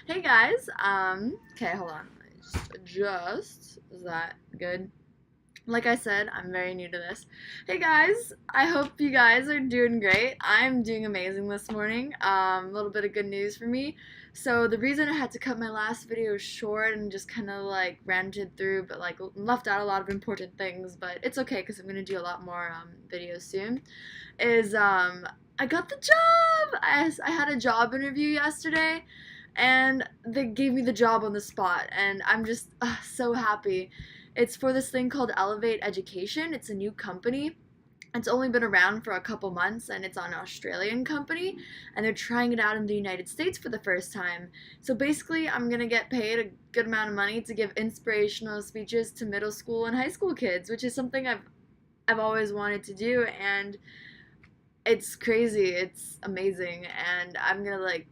Hey guys, okay, hold on. Is that good? Like I said, I'm very new to this. Hey guys, I hope you guys are doing great. I'm doing amazing this morning. A little bit of good news for me. So the reason I had to cut my last video short and just kind of like ranted through, but like left out a lot of important things, but it's okay because I'm gonna do a lot more videos soon. Is I got the job. I had a job interview yesterday and they gave me the job on the spot and I'm just so happy. It's for this thing called Elevate Education. It's a new company. It's only been around for a couple months and it's an Australian company and they're trying it out in the United States for the first time. So basically, I'm going to get paid a good amount of money to give inspirational speeches to middle school and high school kids, which is something I've always wanted to do, and it's crazy. It's amazing and I'm going to like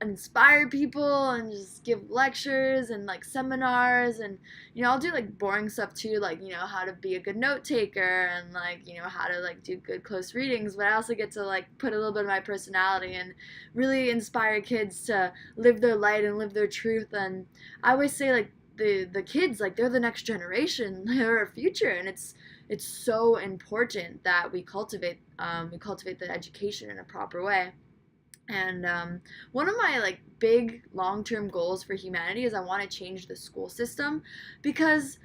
inspire people and just give lectures and like seminars, and I'll do like boring stuff too, like how to be a good note taker and like how to like do good close readings, but I also get to like put a little bit of my personality and really inspire kids to live their light and live their truth. And I always say like the kids, like they're the next generation, they're our future, and it's so important that we cultivate the education in a proper way. And one of my like big long-term goals for humanity is I want to change the school system, because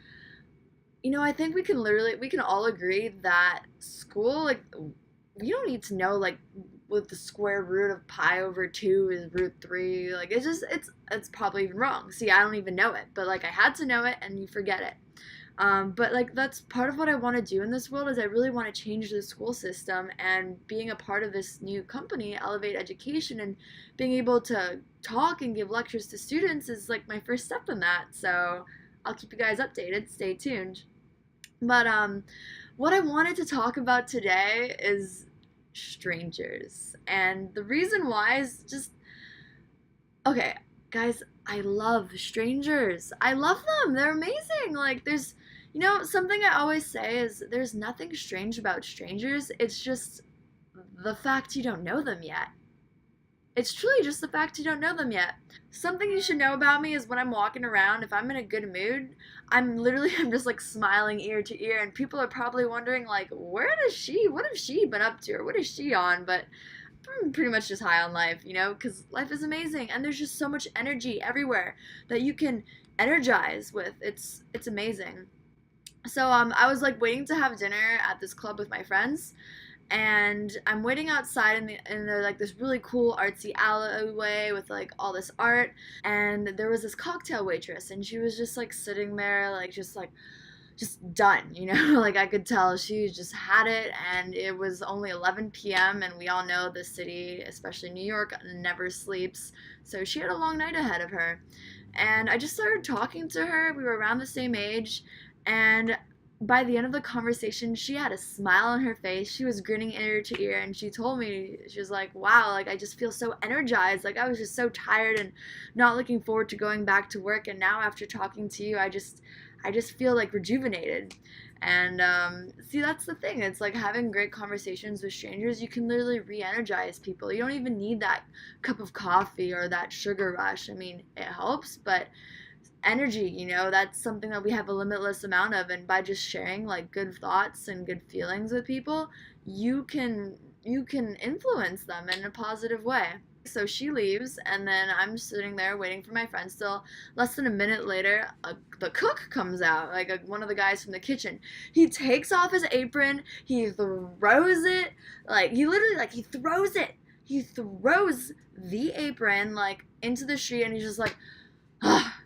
I think we can all agree that school, like, we don't need to know like what the square root of pi over 2 is root 3. Like it's probably even wrong. See, I don't even know it, but like I had to know it and you forget it. But like that's part of what I want to do in this world, is I really want to change the school system, and being a part of this new company, Elevate Education, and being able to talk and give lectures to students is like my first step in that. So I'll keep you guys updated. Stay tuned. But what I wanted to talk about today is strangers, and the reason why is just okay, guys. I love strangers. I love them. They're amazing. Like something I always say is there's nothing strange about strangers. It's just the fact you don't know them yet. It's truly just the fact you don't know them yet. Something you should know about me is when I'm walking around, if I'm in a good mood, I'm just like smiling ear to ear, and people are probably wondering like, what has she been up to, or what is she on? But I'm pretty much just high on life, because life is amazing and there's just so much energy everywhere that you can energize with. It's amazing. So I was like waiting to have dinner at this club with my friends, and I'm waiting outside in the like this really cool artsy alleyway with like all this art, and there was this cocktail waitress, and she was just like sitting there like just done, like I could tell she just had it, and it was only 11 p.m. and we all know the city, especially New York, never sleeps. So she had a long night ahead of her. And I just started talking to her. We were around the same age, and by the end of the conversation, she had a smile on her face. She was grinning ear to ear, and she told me, she was like, "Wow, like I just feel so energized. Like I was just so tired and not looking forward to going back to work, and now after talking to you, I just feel like rejuvenated." And see, that's the thing. It's like having great conversations with strangers. You can literally re-energize people. You don't even need that cup of coffee or that sugar rush. I mean, it helps, but energy, that's something that we have a limitless amount of. And by just sharing like good thoughts and good feelings with people, you can influence them in a positive way. So she leaves, and then I'm sitting there waiting for my friend. Still, less than a minute later, the cook comes out, like one of the guys from the kitchen. He takes off his apron, he throws it, like he literally, like he throws it. He throws the apron like into the street, and he's just like,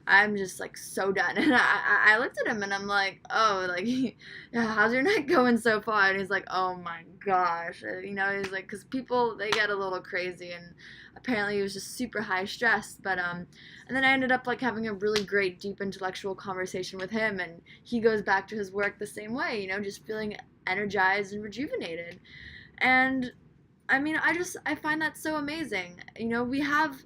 I'm just like so done. And I looked at him and I'm like, oh, like, yeah, how's your night going so far? And he's like, oh my gosh. He's like, because people, they get a little crazy, and apparently he was just super high stress. But, and then I ended up like having a really great, deep intellectual conversation with him, and he goes back to his work the same way, just feeling energized and rejuvenated. And I mean, I find that so amazing. We have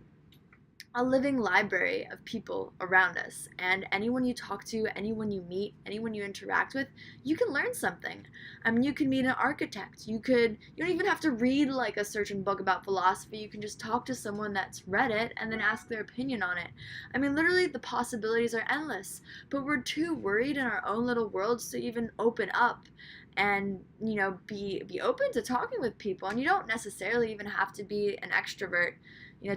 a living library of people around us, and anyone you talk to, anyone you meet, anyone you interact with, you can learn something. I mean, you can meet an architect. You don't even have to read like a certain book about philosophy. You can just talk to someone that's read it and then ask their opinion on it. I mean, literally the possibilities are endless, but we're too worried in our own little worlds to even open up and be open to talking with people. And you don't necessarily even have to be an extrovert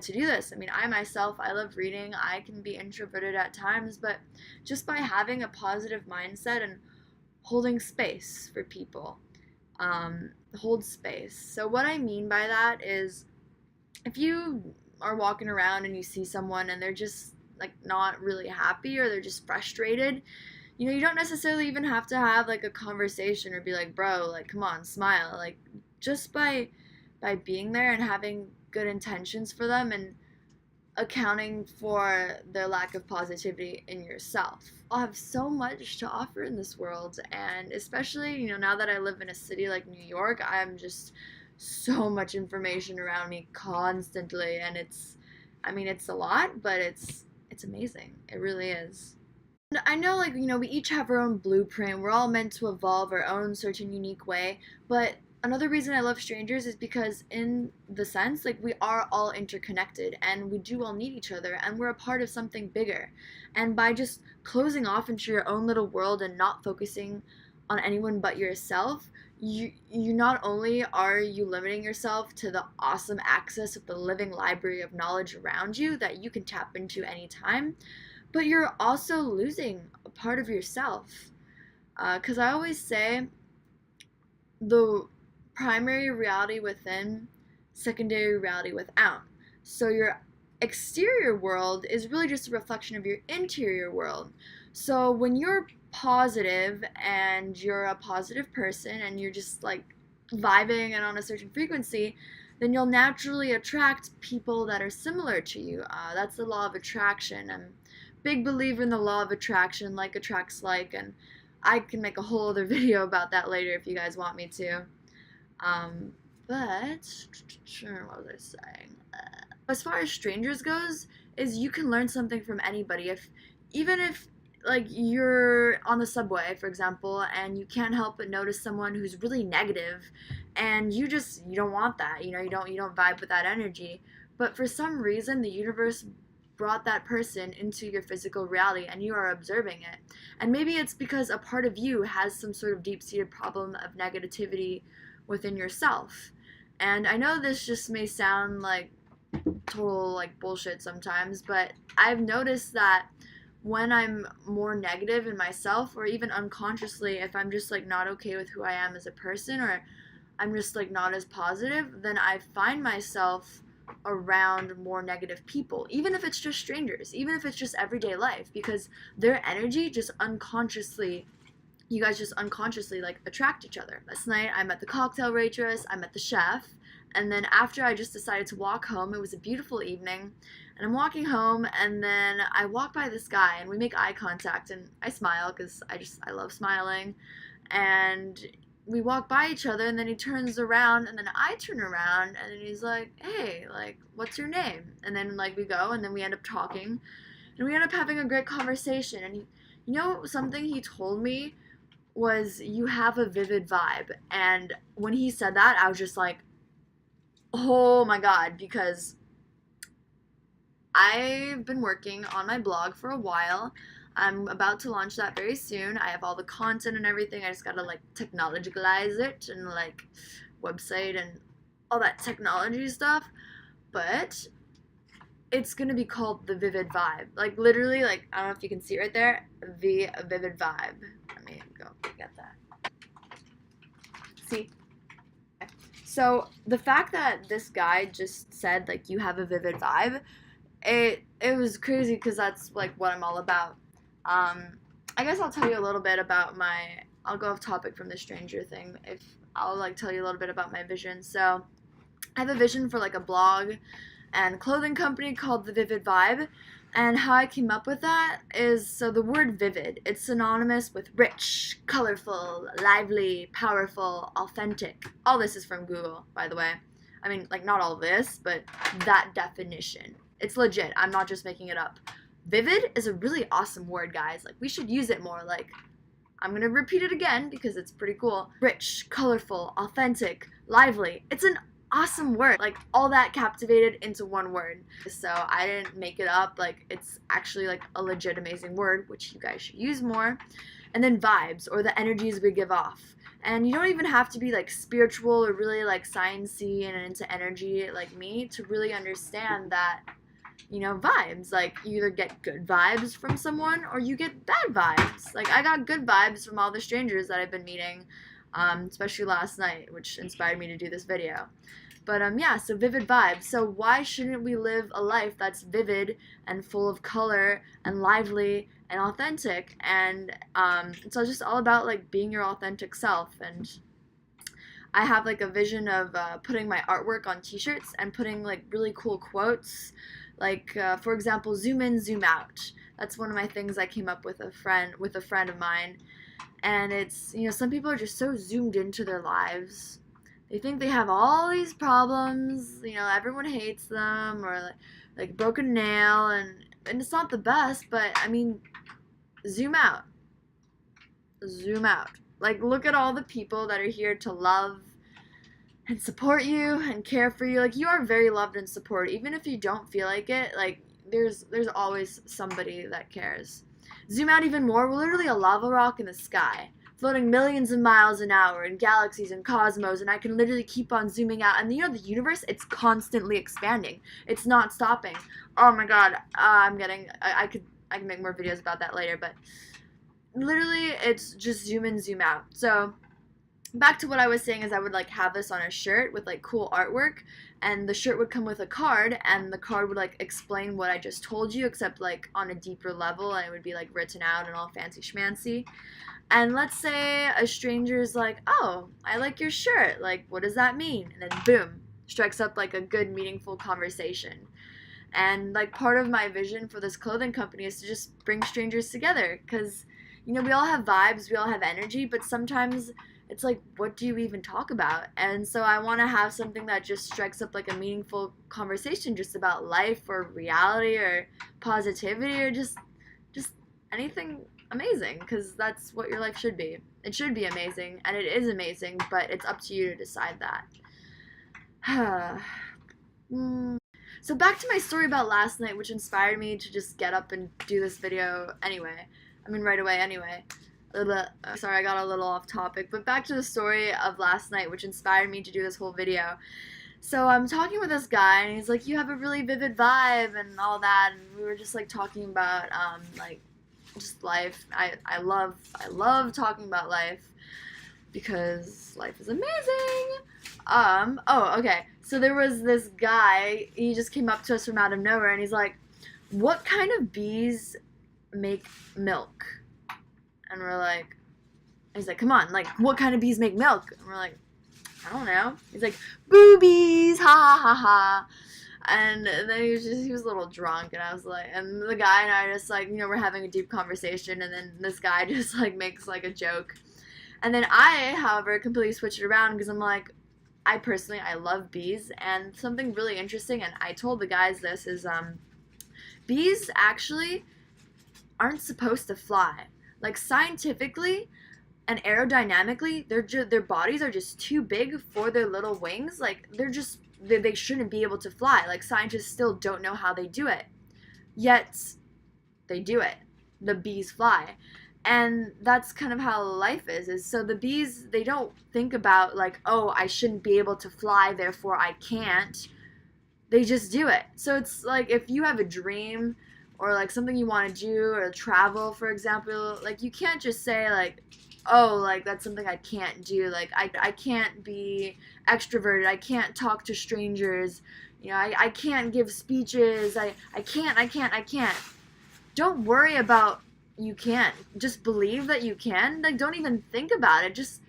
to do this. I mean, I myself, I love reading. I can be introverted at times, but just by having a positive mindset and holding space for people, hold space. So what I mean by that is, if you are walking around and you see someone and they're just like not really happy, or they're just frustrated, you don't necessarily even have to have like a conversation or be like, bro, like, come on, smile. Like, just by being there and having good intentions for them, and accounting for their lack of positivity in yourself. I'll have so much to offer in this world, and especially, now that I live in a city like New York, I'm just so much information around me constantly, and it's a lot, but it's amazing. It really is. And I know, like, we each have our own blueprint. We're all meant to evolve our own certain unique way, but another reason I love strangers is because, in the sense, like, we are all interconnected and we do all need each other, and we're a part of something bigger. And by just closing off into your own little world and not focusing on anyone but yourself, you not only are you limiting yourself to the awesome access of the living library of knowledge around you that you can tap into anytime, but you're also losing a part of yourself. Because I always say, the primary reality within, secondary reality without. So your exterior world is really just a reflection of your interior world. So when you're positive and you're a positive person and you're just like vibing and on a certain frequency, then you'll naturally attract people that are similar to you. That's the law of attraction. I'm a big believer in the law of attraction, like attracts like, and I can make a whole other video about that later if you guys want me to. But what was I saying? As far as strangers goes, is you can learn something from anybody. Even if like you're on the subway, for example, and you can't help but notice someone who's really negative, and you don't want that. You don't vibe with that energy. But for some reason, the universe brought that person into your physical reality and you are observing it. And maybe it's because a part of you has some sort of deep-seated problem of negativity within yourself. And I know this just may sound like total like bullshit sometimes, but I've noticed that when I'm more negative in myself, or even unconsciously, if I'm just like not okay with who I am as a person, or I'm just like not as positive, then I find myself around more negative people, even if it's just strangers, even if it's just everyday life, because their energy just unconsciously, you guys just unconsciously like attract each other. Last night I met the cocktail waitress, I met the chef, and then after I just decided to walk home. It was a beautiful evening, and I'm walking home, and then I walk by this guy and we make eye contact, and I smile because I love smiling, and we walk by each other, and then he turns around, and then I turn around, and then he's like, hey, like, what's your name? And then like we go, and then we end up talking, and we end up having a great conversation. And something he told me was, you have a vivid vibe. And when he said that, I was just like, oh my god, because I've been working on my blog for a while. I'm about to launch that very soon. I have all the content and everything. I just gotta like technologicalize it, and like website and all that technology stuff. But it's gonna be called The Vivid Vibe. Like literally, like, I don't know if you can see it right there. The Vivid Vibe. Let me go get that. See? So the fact that this guy just said like, you have a vivid vibe, it was crazy, because that's like what I'm all about. I guess I'll tell you a little bit about I'll go off topic from the stranger thing. If I'll like tell you a little bit about my vision. So I have a vision for like a blog and clothing company called The Vivid Vibe. And how I came up with that is, so the word vivid, it's synonymous with rich, colorful, lively, powerful, authentic. All this is from Google, by the way. I mean, like, not all of this, but that definition. It's legit. I'm not just making it up. Vivid is a really awesome word, guys. Like, we should use it more. Like, I'm gonna repeat it again because it's pretty cool. Rich, colorful, authentic, lively. It's an awesome word. Like, all that captivated into one word. So I didn't make it up. Like, it's actually like a legit amazing word, which you guys should use more. And then vibes, or the energies we give off. And you don't even have to be like spiritual or really like sciencey and into energy like me to really understand that, you know, vibes. Like, you either get good vibes from someone or you get bad vibes. Like, I got good vibes from all the strangers that I've been meeting, especially last night, which inspired me to do this video. But yeah, so vivid vibes. So why shouldn't we live a life that's vivid and full of color and lively and authentic? And it's just all about like being your authentic self. And I have like a vision of putting my artwork on t-shirts and putting like really cool quotes. Like, for example, zoom in, zoom out. That's one of my things I came up with a friend of mine. And it's, you know, some people are just so zoomed into their lives. They think they have all these problems, you know, everyone hates them, or like broken nail, and it's not the best, but I mean, zoom out. Zoom out. Like, look at all the people that are here to love and support you and care for you. Like, you are very loved and supported, even if you don't feel like it. Like, there's always somebody that cares. Zoom out even more. We're literally a lava rock in the sky, floating millions of miles an hour in galaxies and cosmos, and I can literally keep on zooming out. And you know, the universe, it's constantly expanding. It's not stopping. Oh my god, I can make more videos about that later, but literally, it's just zoom in, zoom out. So back to what I was saying is I would like have this on a shirt with like cool artwork, and the shirt would come with a card, and the card would like explain what I just told you, except like on a deeper level, and it would be like written out and all fancy schmancy. And let's say a stranger's like, oh, I like your shirt. Like, what does that mean? And then boom, strikes up like a good, meaningful conversation. And like part of my vision for this clothing company is to just bring strangers together. Because, you know, we all have vibes, we all have energy, but sometimes it's like, what do you even talk about? And so I want to have something that just strikes up like a meaningful conversation just about life or reality or positivity or just anything amazing, because that's what your life should be. It should be amazing, and it is amazing, but it's up to you to decide that. So back to my story about last night, which inspired me to just get up and do this video anyway. I mean, right away anyway. Sorry, I got a little off topic, but back to the story of last night, which inspired me to do this whole video. So I'm talking with this guy, and he's like, you have a really vivid vibe and all that, and we were just like talking about like just life. I love talking about life because life is amazing. Oh, okay. So there was this guy, he just came up to us from out of nowhere, and he's like, what kind of bees make milk? And we're like, he's like, come on, like, what kind of bees make milk? And we're like, I don't know. He's like, boobies, ha ha ha ha. And then he was a little drunk, and I was like, and the guy and I just like, you know, we're having a deep conversation, and then this guy just like makes like a joke. And then I, however, completely switched it around because I'm like, I personally, I love bees, and something really interesting, and I told the guys this, is bees actually aren't supposed to fly. Like, scientifically and aerodynamically, their bodies are just too big for their little wings. Like, they shouldn't be able to fly. Like, scientists still don't know how they do it. Yet, they do it. The bees fly. And that's kind of how life is so the bees, they don't think about, like, oh, I shouldn't be able to fly, therefore I can't. They just do it. So it's like, if you have a dream or, like, something you want to do, or travel, for example, like, you can't just say, like, oh, like, that's something I can't do. Like, I can't be extroverted. I can't talk to strangers. You know, I can't give speeches. I can't. Don't worry about you can't. Just believe that you can. Like, don't even think about it. Just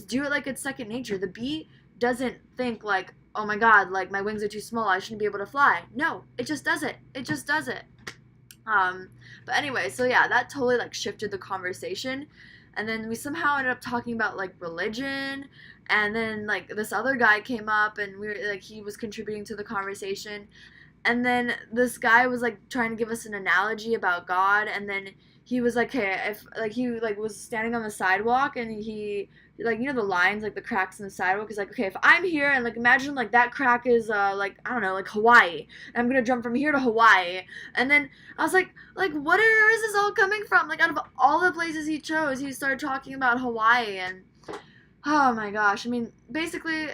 do it like it's second nature. The bee doesn't think, like, oh my god, like, my wings are too small. I shouldn't be able to fly. No, it just does it. It just does it. But anyway, so yeah, that totally, like, shifted the conversation. And then we somehow ended up talking about, like, religion, and then, like, this other guy came up, and we were, like, he was contributing to the conversation, And then this guy was like trying to give us an analogy about God, and then he was like, "Hey, if like he like was standing on the sidewalk, and he like, you know, the lines, like the cracks in the sidewalk, he's like, okay, if I'm here and like imagine like that crack is like, I don't know, like Hawaii, and I'm gonna jump from here to Hawaii." And then I was like where is this all coming from? Like out of all the places he chose, he started talking about Hawaii. And oh my gosh. I mean, basically,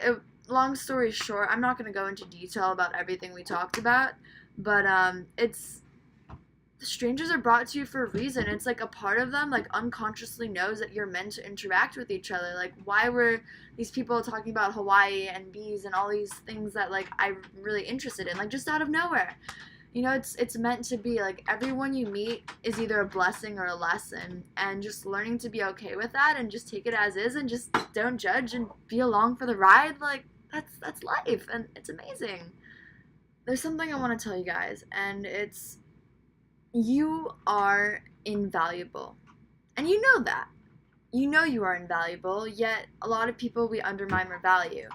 long story short, I'm not going to go into detail about everything we talked about, but it's strangers are brought to you for a reason. It's like a part of them like unconsciously knows that you're meant to interact with each other. Like why were these people talking about Hawaii and bees and all these things that like I'm really interested in, like just out of nowhere? You know, it's meant to be. Like everyone you meet is either a blessing or a lesson, and just learning to be okay with that and just take it as is and just don't judge and be along for the ride. Like that's life, and it's amazing. There's something I want to tell you guys, and it's you are invaluable. And you know that. You know you are invaluable, yet a lot of people we undermine our value.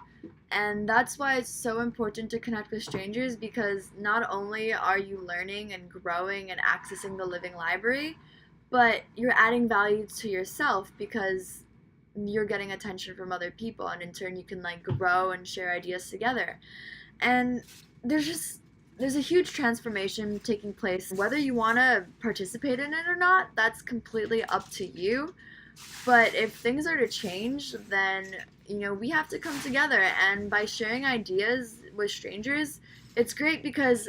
And that's why it's so important to connect with strangers, because not only are you learning and growing and accessing the living library, but you're adding value to yourself because you're getting attention from other people, and in turn you can like grow and share ideas together. And there's a huge transformation taking place. Whether you want to participate in it or not, that's completely up to you. But if things are to change, then, you know, we have to come together. And by sharing ideas with strangers, it's great because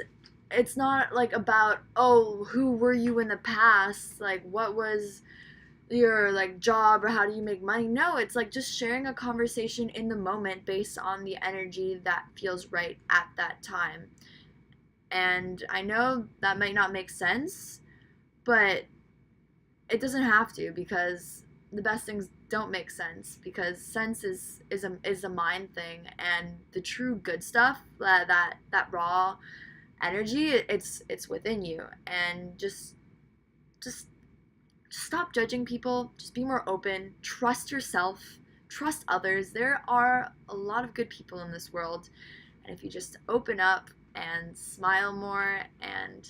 it's not like about, oh, who were you in the past? Like, what was your like job, or how do you make money? No, it's like just sharing a conversation in the moment based on the energy that feels right at that time. And I know that might not make sense, but it doesn't have to, because the best things don't make sense, because sense is a mind thing, and the true good stuff, that raw energy, it's within you. And just stop judging people, just be more open, trust yourself, trust others. There are a lot of good people in this world, and if you just open up and smile more and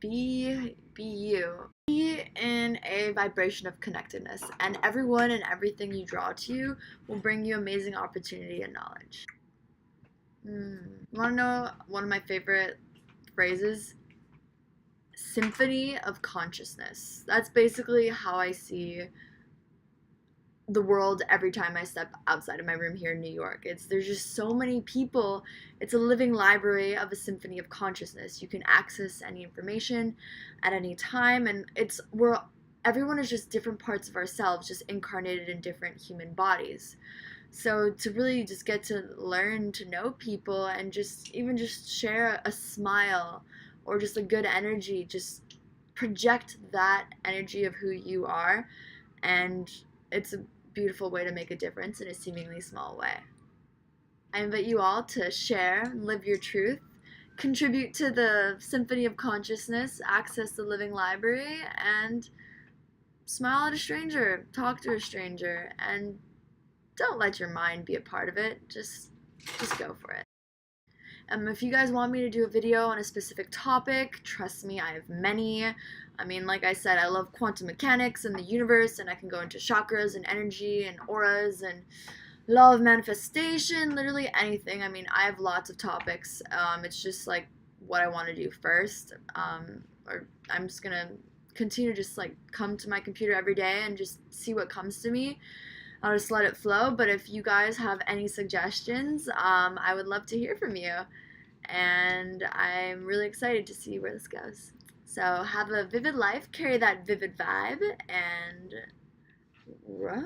be you, be in a vibration of connectedness, and everyone and everything you draw to you will bring you amazing opportunity and knowledge. You want to know one of my favorite phrases? Symphony of consciousness. That's basically how I see the world every time I step outside of my room here in New York. There's just so many people. It's a living library of a symphony of consciousness. You can access any information at any time, and everyone is just different parts of ourselves, just incarnated in different human bodies. So to really just get to learn to know people, and just even just share a smile or just a good energy, just project that energy of who you are, and it's a beautiful way to make a difference in a seemingly small way. I invite you all to share, live your truth, contribute to the symphony of consciousness, access the living library, and smile at a stranger, talk to a stranger, and don't let your mind be a part of it. Just go for it. If you guys want me to do a video on a specific topic, trust me, I have many. I mean, like I said, I love quantum mechanics and the universe, and I can go into chakras and energy and auras and law of manifestation, literally anything. I mean, I have lots of topics. It's just like what I want to do first. Or I'm just gonna continue to just like come to my computer every day and just see what comes to me. I'll just let it flow. But if you guys have any suggestions, I would love to hear from you. And I'm really excited to see where this goes. So have a vivid life, carry that vivid vibe, and grow.